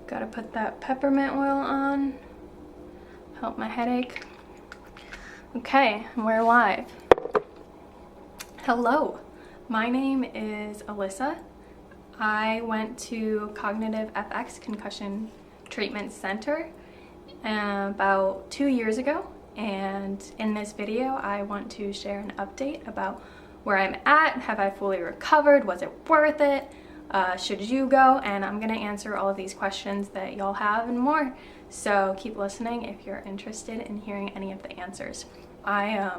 Gotta put that peppermint oil on, help my headache. Okay, we're live. Hello, my name is Alyssa. I went to Cognitive FX Concussion Treatment Center about 2 years ago, and in this video I want to share an update about where I'm at. Have I fully recovered? Was it worth it? Should you go? And I'm gonna answer all of these questions that y'all have and more. So keep listening if you're interested in hearing any of the answers. I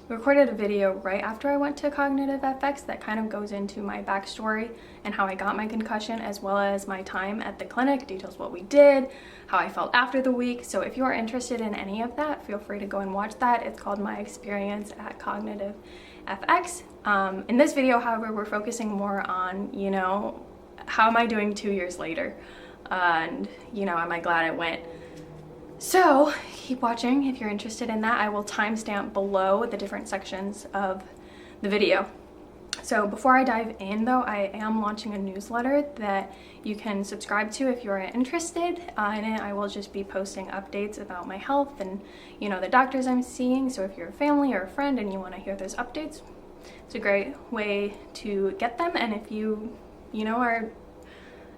recorded a video right after I went to Cognitive FX that kind of goes into my backstory and how I got my concussion, as well as my time at the clinic, details what we did, how I felt after the week. So if you are interested in any of that, feel free to go and watch that. It's called My Experience at Cognitive FX. In this video, however, we're focusing more on, how am I doing 2 years later? And, am I glad I went? So keep watching if you're interested in that. I will timestamp below the different sections of the video. So before I dive in though, I am launching a newsletter that you can subscribe to if you're interested. In it, I will just be posting updates about my health and, the doctors I'm seeing. So if you're a family or a friend and you want to hear those updates, it's a great way to get them. And if you, are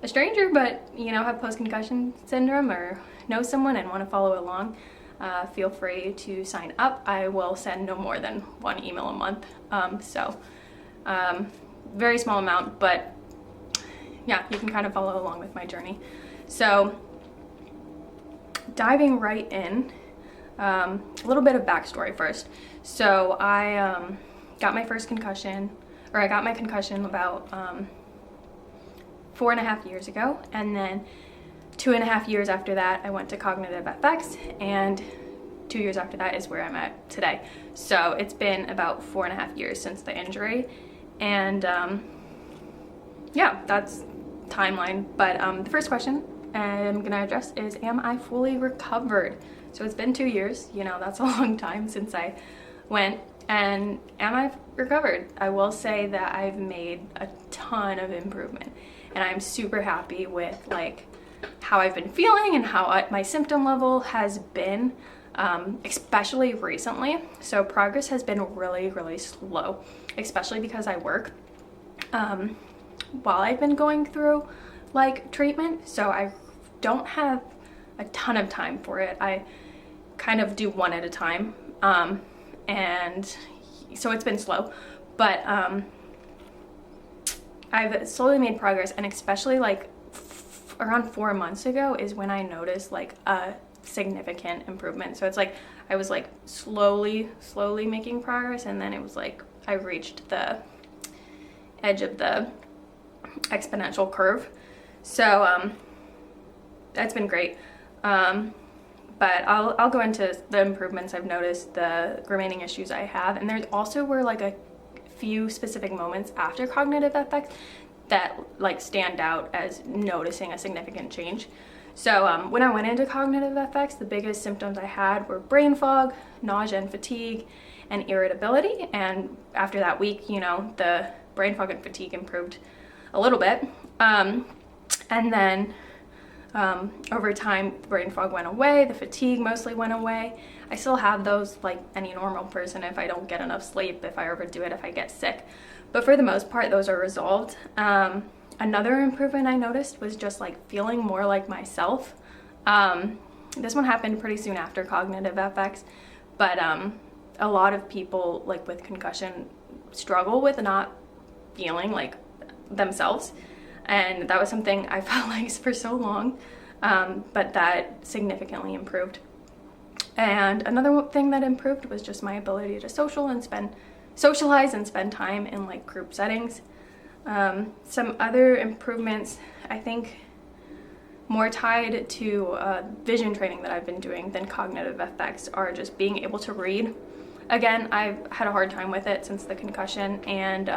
a stranger but, have post-concussion syndrome or know someone and want to follow along, feel free to sign up. I will send no more than one email a month. Very small amount, but yeah, you can kind of follow along with my journey. So diving right in, a little bit of backstory first. So I got my concussion about 4.5 years ago, and then 2.5 years after that I went to Cognitive FX, and 2 years after that is where I'm at today. So it's been about 4.5 years since the injury, and yeah, that's timeline. But the first question I'm gonna address is, am I fully recovered? So it's been 2 years, that's a long time since I went. And am I recovered? I will say that I've made a ton of improvement, and I'm super happy with how I've been feeling and how my symptom level has been, especially recently. So progress has been really, really slow, especially because I work while I've been going through treatment. So I don't have a ton of time for it. I kind of do one at a time. And so it's been slow, but I've slowly made progress, and especially around 4 months ago is when I noticed a significant improvement. So it's I was slowly making progress, and then it was I reached the edge of the exponential curve. So that's been great. But I'll go into the improvements I've noticed, the remaining issues I have, and there also were a few specific moments after Cognitive FX that stand out as noticing a significant change. So when I went into Cognitive FX, the biggest symptoms I had were brain fog, nausea and fatigue, and irritability. And after that week, the brain fog and fatigue improved a little bit. And then over time, the brain fog went away, the fatigue mostly went away. I still have those like any normal person if I don't get enough sleep, if I overdo it, if I get sick. But for the most part, those are resolved. Another improvement I noticed was just feeling more like myself. This one happened pretty soon after Cognitive FX, but a lot of people with concussion struggle with not feeling like themselves. And that was something I felt for so long, but that significantly improved. And another thing that improved was just my ability to socialize and spend time in group settings. Some other improvements, I think, more tied to vision training that I've been doing than Cognitive FX, are just being able to read. Again, I've had a hard time with it since the concussion, and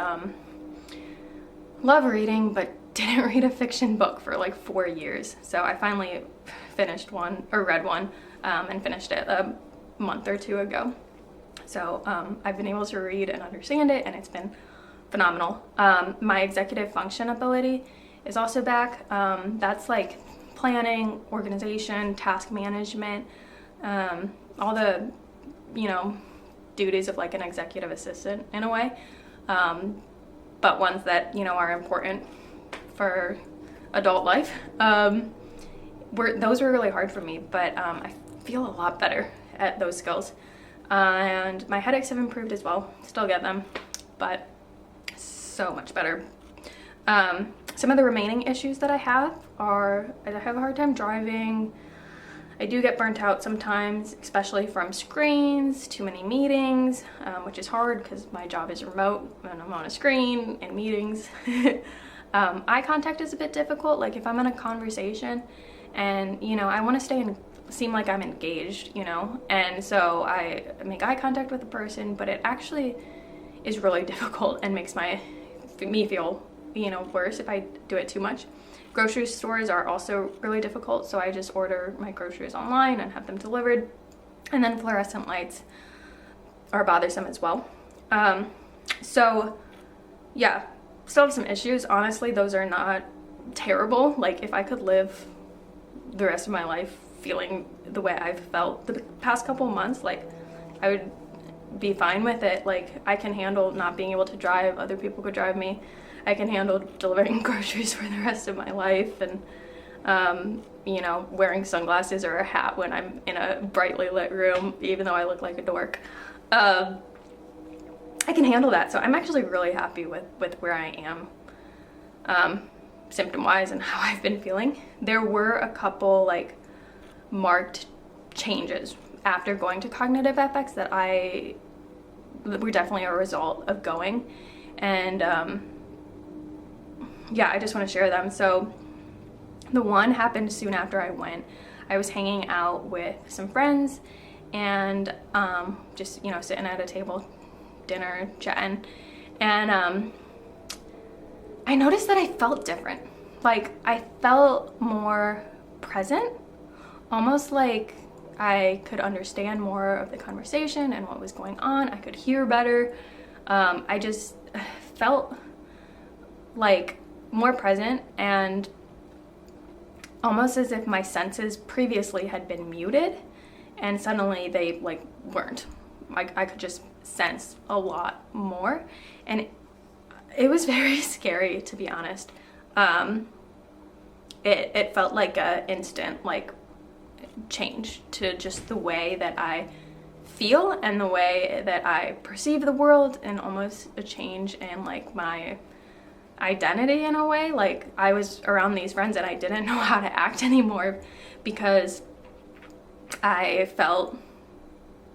love reading, but didn't read a fiction book for 4 years. So I finally read one and finished it a month or two ago. So I've been able to read and understand it, and it's been phenomenal. My executive function ability is also back. That's like planning, organization, task management, all the, you know, duties of like an executive assistant in a way, but ones that, you know, are important for adult life. Those were really hard for me, but I feel a lot better at those skills. And my headaches have improved as well. Still get them, but so much better. Some of the remaining issues that I have are, I have a hard time driving. I do get burnt out sometimes, especially from screens, too many meetings, which is hard because my job is remote and I'm on a screen in meetings. Eye contact is a bit difficult. Like if I'm in a conversation and, you know, I want to seem like I'm engaged, you know, and so I make eye contact with the person, but it actually is really difficult and makes me feel, you know, worse if I do it too much. Grocery stores are also really difficult, so I just order my groceries online and have them delivered. And then fluorescent lights are bothersome as well. So yeah, still have some issues. Honestly, those are not terrible. Like if I could live the rest of my life feeling the way I've felt the past couple months, like I would be fine with it. Like I can handle not being able to drive. Other people could drive me. I can handle delivering groceries for the rest of my life, and you know, wearing sunglasses or a hat when I'm in a brightly lit room, even though I look like a dork. I can handle that, so I'm actually really happy with where I am, symptom-wise and how I've been feeling. There were a couple like marked changes after going to Cognitive FX that were definitely a result of going, and yeah, I just want to share them. So the one happened soon after I went. I was hanging out with some friends and just, you know, sitting at a table, dinner, chatting, and I noticed that I felt different. Like I felt more present, almost like I could understand more of the conversation and what was going on. I could hear better. I just felt like more present, and almost as if my senses previously had been muted and suddenly they like weren't. I could just sense a lot more, and it was very scary, to be honest. It felt like a instant like change to just the way that I feel and the way that I perceive the world, and almost a change in like my identity in a way. Like I was around these friends and I didn't know how to act anymore because I felt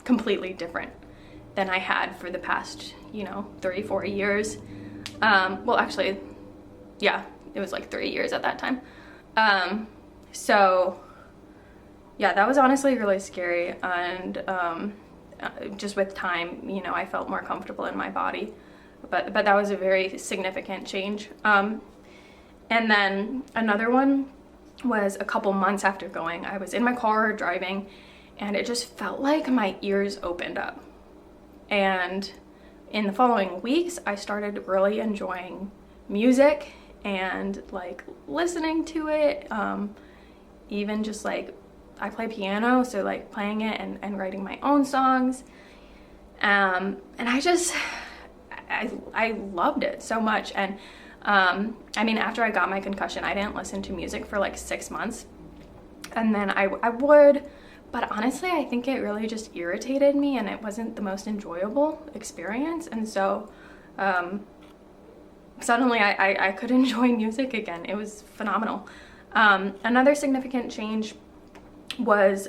completely different than I had for the past, you know, 3-4 years. Well, actually, yeah, it was like 3 years at that time. So yeah, that was honestly really scary, and just with time, you know, I felt more comfortable in my body. But that was a very significant change. And then another one was a couple months after going. I was in my car driving, and it just felt like my ears opened up. And in the following weeks, I started really enjoying music and like listening to it. Even just like, I play piano, so like playing it and writing my own songs. And I loved it so much. And I mean, after I got my concussion, I didn't listen to music for like 6 months, and then I would, but honestly I think it really just irritated me, and it wasn't the most enjoyable experience. And so suddenly I could enjoy music again. It was phenomenal. Another significant change was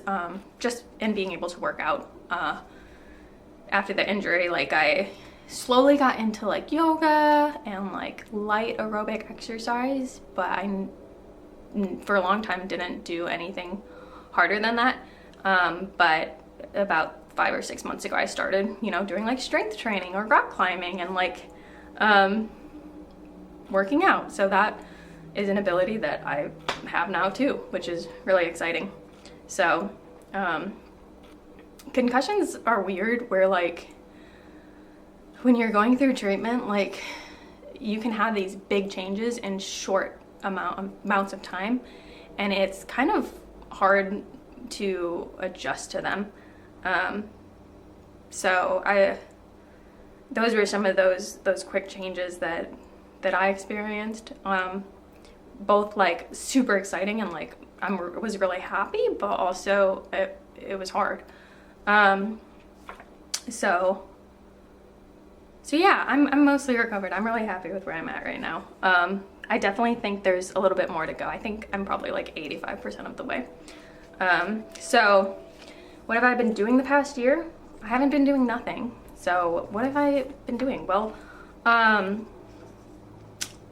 just in being able to work out after the injury. Like I slowly got into like yoga and like light aerobic exercise, but I for a long time didn't do anything harder than that. But about 5 or 6 months ago, I started, you know, doing like strength training or rock climbing and like working out. So that is an ability that I have now too, which is really exciting. So concussions are weird, where like when you're going through treatment, like you can have these big changes in short amounts of time, and it's kind of hard to adjust to them. So those were some of those quick changes that I experienced. Both like super exciting and like was really happy, but also it was hard. So yeah, I'm mostly recovered. I'm really happy with where I'm at right now. I definitely think there's a little bit more to go. I think I'm probably like 85% of the way. So what have I been doing the past year? I haven't been doing nothing. So what have I been doing? Well,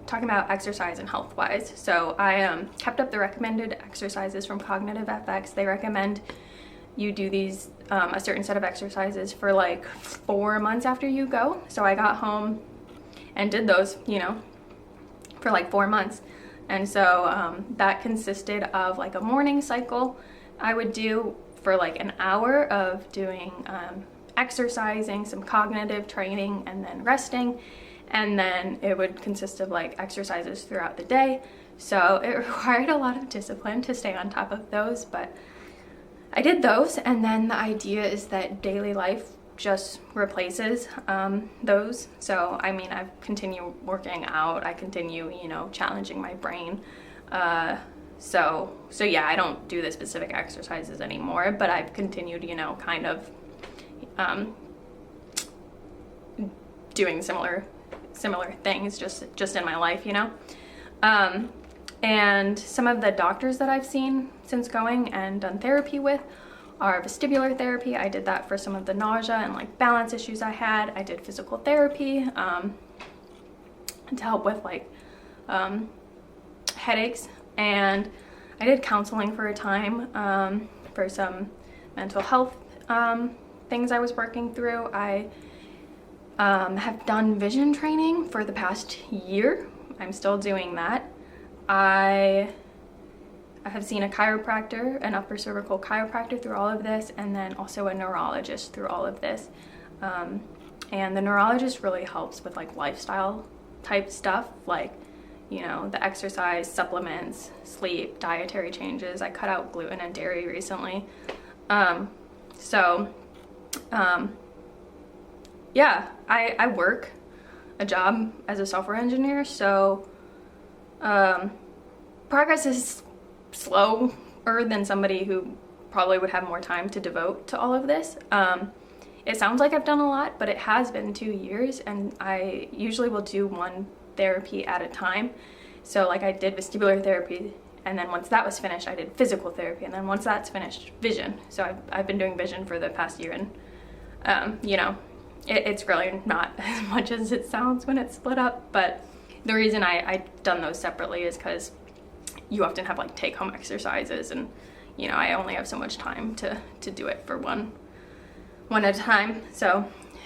talking about exercise and health-wise. So I kept up the recommended exercises from Cognitive FX. They recommend you do these a certain set of exercises for like 4 months after you go. So I got home and did those, for like 4 months. And so that consisted of like a morning cycle I would do for like an hour of doing exercising, some cognitive training, and then resting. And then it would consist of like exercises throughout the day. So it required a lot of discipline to stay on top of those, but I did those. And then the idea is that daily life just replaces those. So I mean, I continue working out, I continue, challenging my brain. So yeah, I don't do the specific exercises anymore, but I've continued, kind of doing similar things just in my life, and some of the doctors that I've seen since going and done therapy with are vestibular therapy. I did that for some of the nausea and like balance issues I had. I did physical therapy to help with like headaches, and I did counseling for a time for some mental health things I was working through. I have done vision training for the past year. I'm still doing that. I have seen a chiropractor, an upper cervical chiropractor through all of this, and then also a neurologist through all of this. And the neurologist really helps with like lifestyle type stuff, like, the exercise, supplements, sleep, dietary changes. I cut out gluten and dairy recently. Yeah, I work a job as a software engineer, so progress is slower than somebody who probably would have more time to devote to all of this. It sounds like I've done a lot, but it has been 2 years, and I usually will do one therapy at a time. So like I did vestibular therapy, and then once that was finished, I did physical therapy, and then once that's finished, vision. So I've been doing vision for the past year, and it's really not as much as it sounds when it's split up. But the reason I've done those separately is because you often have like take-home exercises, and I only have so much time to do it for one at a time. So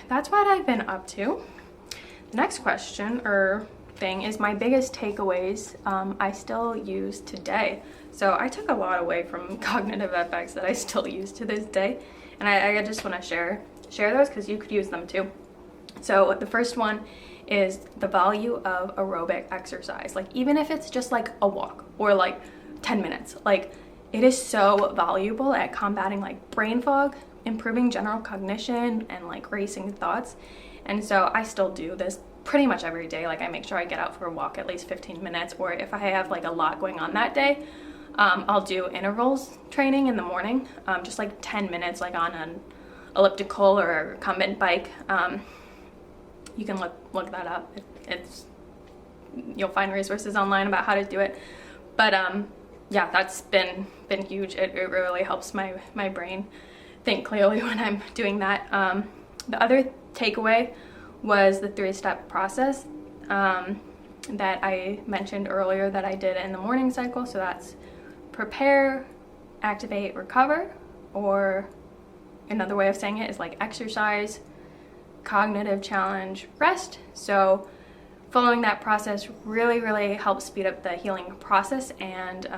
that's what I've been up to. The next question or thing is my biggest takeaways I still use today. So I took a lot away from Cognitive FX that I still use to this day, and I just want to share those because you could use them too. So the first one is the value of aerobic exercise. Like even if it's just like a walk or like 10 minutes, like it is so valuable at combating like brain fog, improving general cognition, and like racing thoughts. And so I still do this pretty much every day. Like I make sure I get out for a walk at least 15 minutes, or if I have like a lot going on that day, I'll do intervals training in the morning, just like 10 minutes, like on an elliptical or a recumbent bike. You can look that up. You'll find resources online about how to do it. But yeah, that's been huge. It really helps my brain think clearly when I'm doing that. The other takeaway was the 3-step process that I mentioned earlier that I did in the morning cycle. So that's prepare, activate, recover, or another way of saying it is like exercise, cognitive challenge, rest. So following that process really helps speed up the healing process, and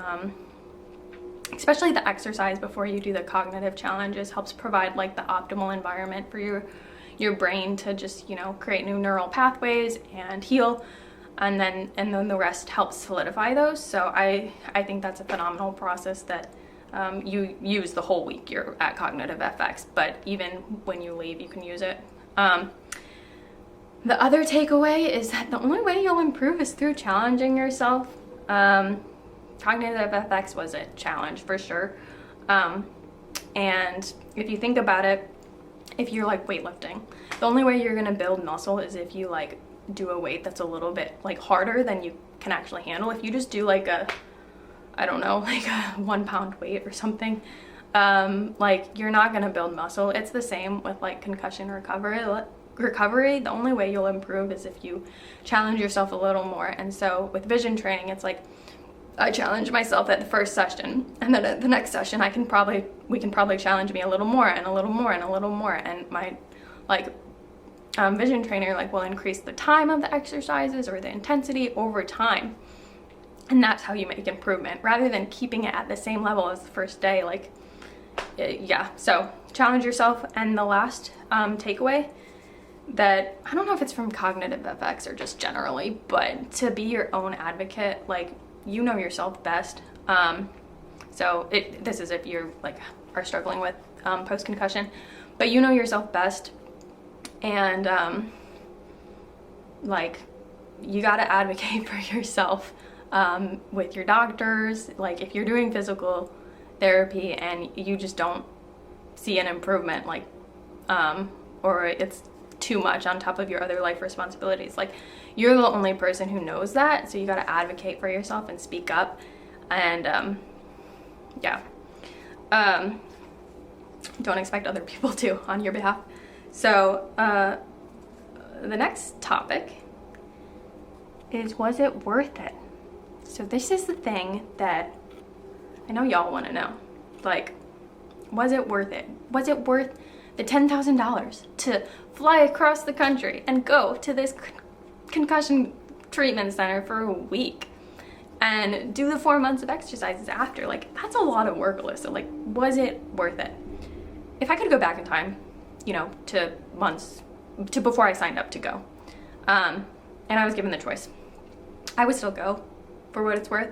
especially the exercise before you do the cognitive challenges helps provide like the optimal environment for your brain to just create new neural pathways and heal. and then the rest helps solidify those. So I think that's a phenomenal process that you use the whole week you're at Cognitive FX, but even when you leave, you can use it. The other takeaway is that the only way you'll improve is through challenging yourself. Cognitive FX was a challenge for sure. And if you think about it, if you're like weightlifting, the only way you're gonna build muscle is if you like do a weight that's a little bit like harder than you can actually handle. If you just do like a, I don't know, like a 1 pound weight or something, like you're not gonna build muscle. It's the same with like concussion recovery. The only way you'll improve is if you challenge yourself a little more. And so with vision training, it's like I challenge myself at the first session, and then at the next session we can probably challenge me a little more and a little more and a little more, and my like vision trainer like will increase the time of the exercises or the intensity over time. And that's how you make improvement, rather than keeping it at the same level as the first day. Like, yeah, so challenge yourself. And the last takeaway, that I don't know if it's from Cognitive FX or just generally, but to be your own advocate. Like, you know yourself best. So this is if you're like are struggling with post-concussion, but you know yourself best. And like, you got to advocate for yourself with your doctors. Like, if you're doing physical therapy and you just don't see an improvement, like or it's too much on top of your other life responsibilities, like, you're the only person who knows that. So you got to advocate for yourself and speak up. And yeah, don't expect other people to on your behalf. So the next topic is, was it worth it? So this is the thing that I know y'all want to know. Like, was it worth it? Was it worth the $10,000 to fly across the country and go to this concussion treatment center for a week and do the 4 months of exercises after? Like, that's a lot of work, Alyssa. Like, was it worth it? If I could go back in time, you know, to months, to before I signed up to go, and I was given the choice, I would still go for what it's worth.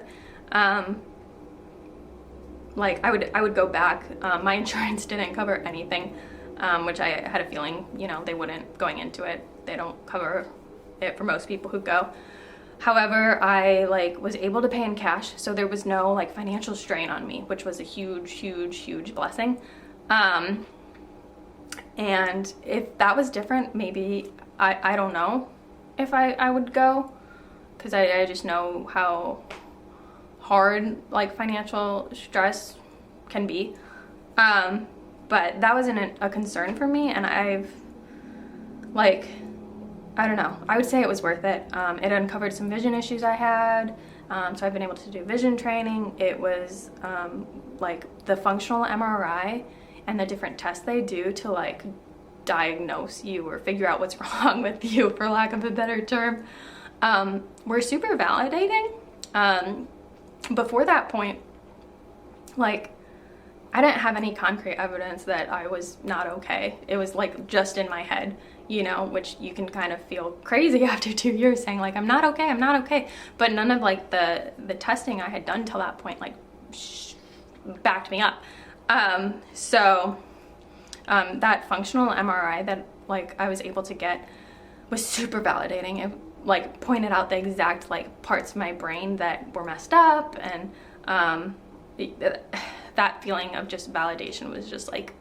Like, I would go back. My insurance didn't cover anything, which I had a feeling, you know, they wouldn't going into it. They don't cover it for most people who go. However, I like was able to pay in cash, so there was no like financial strain on me, which was a huge blessing. And if that was different, maybe I don't know if I would go, because I just know how hard like financial stress can be. But that wasn't a concern for me, and I've like, I don't know, I would say it was worth it. It uncovered some vision issues I had, so I've been able to do vision training. It was like the functional MRI and the different tests they do to like diagnose you or figure out what's wrong with you, for lack of a better term, were super validating. Before that point, like, I didn't have any concrete evidence that I was not okay. It was like just in my head, you know, which you can kind of feel crazy after 2 years saying like, I'm not okay. But none of like the testing I had done till that point like backed me up. So that functional MRI that like I was able to get was super validating. It like pointed out the exact like parts of my brain that were messed up, and that feeling of just validation was just like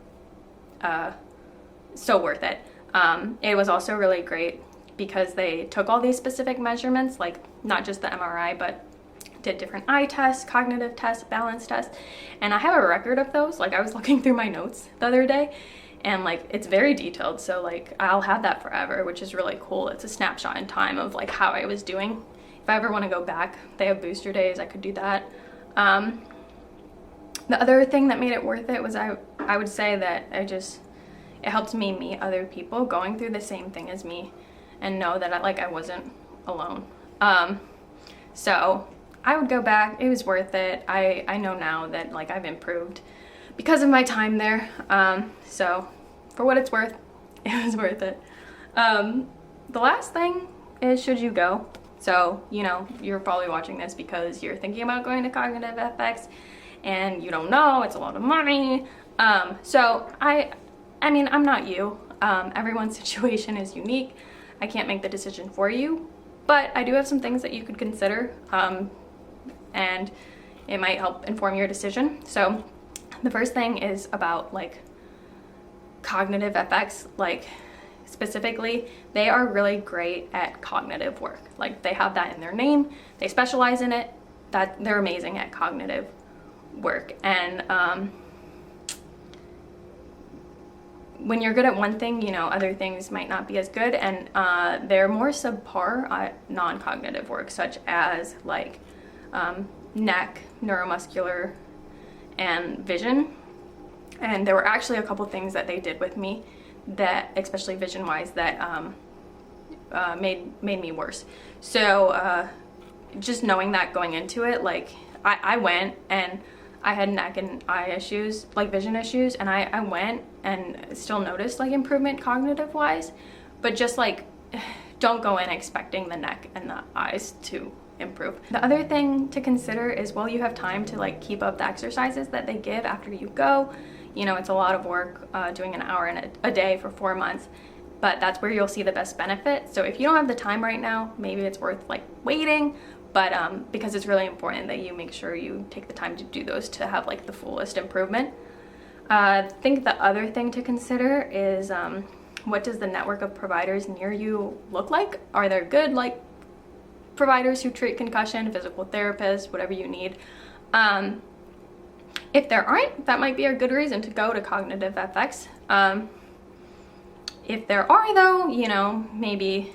so worth it. It was also really great because they took all these specific measurements, like not just the MRI, but did different eye tests, cognitive tests, balance tests, and I have a record of those. Like, I was looking through my notes the other day, and like it's very detailed, so like I'll have that forever, which is really cool. It's a snapshot in time of like how I was doing. If I ever want to go back, they have booster days, I could do that. The other thing that made it worth it was I would say that it helped me meet other people going through the same thing as me and know that I wasn't alone. So I would go back. It was worth it. I know now that like I've improved because of my time there. So for what it's worth, it was worth it. The last thing is, should you go? So, you know, you're probably watching this because you're thinking about going to Cognitive FX and you don't know, it's a lot of money. So I mean, I'm not you. Everyone's situation is unique. I can't make the decision for you, but I do have some things that you could consider, and it might help inform your decision. So the first thing is about like Cognitive FX, like specifically, they are really great at cognitive work. Like they have that in their name, they specialize in it, that they're amazing at cognitive work. And when you're good at one thing, you know, other things might not be as good, and they're more subpar at non-cognitive work, such as like neck, neuromuscular, and vision. And there were actually a couple things that they did with me that, especially vision-wise, that made me worse. So just knowing that going into it, like I went and I had neck and eye issues, like vision issues, and I went and still noticed like improvement cognitive wise, but just like don't go in expecting the neck and the eyes to improve. The other thing to consider is, while you have time to like keep up the exercises that they give after you go, you know, it's a lot of work doing an hour in a day for 4 months, but that's where you'll see the best benefit. So if you don't have the time right now, maybe it's worth like waiting, but because it's really important that you make sure you take the time to do those to have like the fullest improvement. I think the other thing to consider is what does the network of providers near you look like? Are there good like providers who treat concussion, physical therapists, whatever you need? If there aren't, that might be a good reason to go to Cognitive FX. If there are though, you know, maybe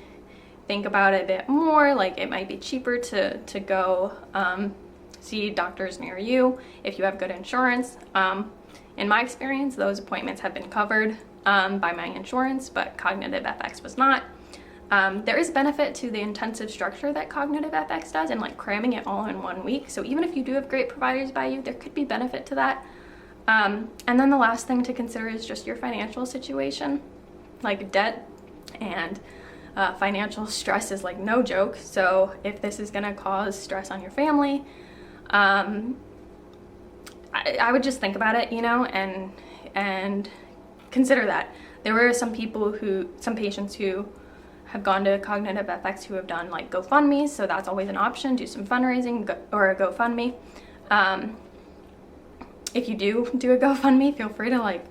think about it a bit more. Like it might be cheaper to go see doctors near you if you have good insurance. In my experience, those appointments have been covered by my insurance, but Cognitive FX was not. There is benefit to the intensive structure that Cognitive FX does and like cramming it all in 1 week. So even if you do have great providers by you, there could be benefit to that. And then the last thing to consider is just your financial situation. Like debt and financial stress is like no joke. So if this is gonna cause stress on your family, I would just think about it, you know, and consider that. There were some patients who have gone to Cognitive FX who have done like GoFundMes, so that's always an option. Do some fundraising or a GoFundMe. If you do a GoFundMe, feel free to like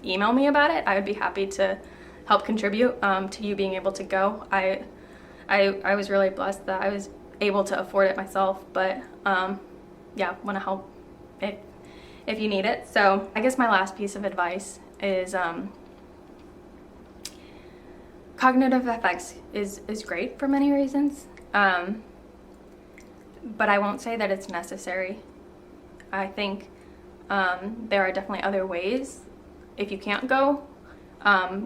email me about it. I would be happy to help contribute to you being able to go. I was really blessed that I was able to afford it myself, but yeah, want to help if you need it. So I guess my last piece of advice is Cognitive FX is great for many reasons, but I won't say that it's necessary. I think there are definitely other ways, if you can't go,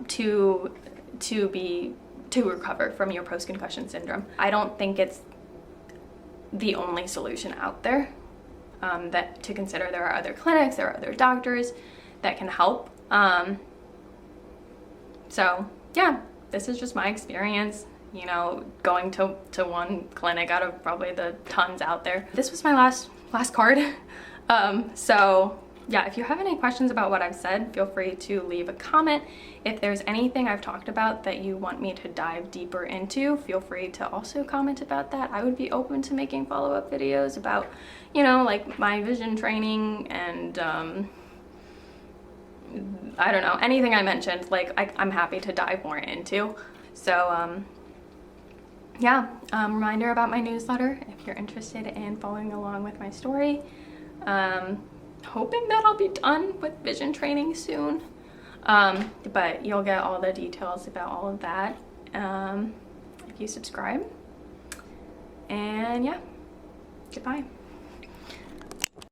to recover from your post-concussion syndrome. I don't think it's the only solution out there that to consider. There are other clinics, there are other doctors that can help. So yeah, this is just my experience, you know, going to one clinic out of probably the tons out there. This was my last card. So yeah, if you have any questions about what I've said, feel free to leave a comment. If there's anything I've talked about that you want me to dive deeper into, feel free to also comment about that. I would be open to making follow-up videos about, you know, like my vision training and I don't know, anything I mentioned, like I'm happy to dive more into. So yeah, reminder about my newsletter if you're interested in following along with my story. Hoping that I'll be done with vision training soon, but you'll get all the details about all of that if you subscribe. And yeah, goodbye.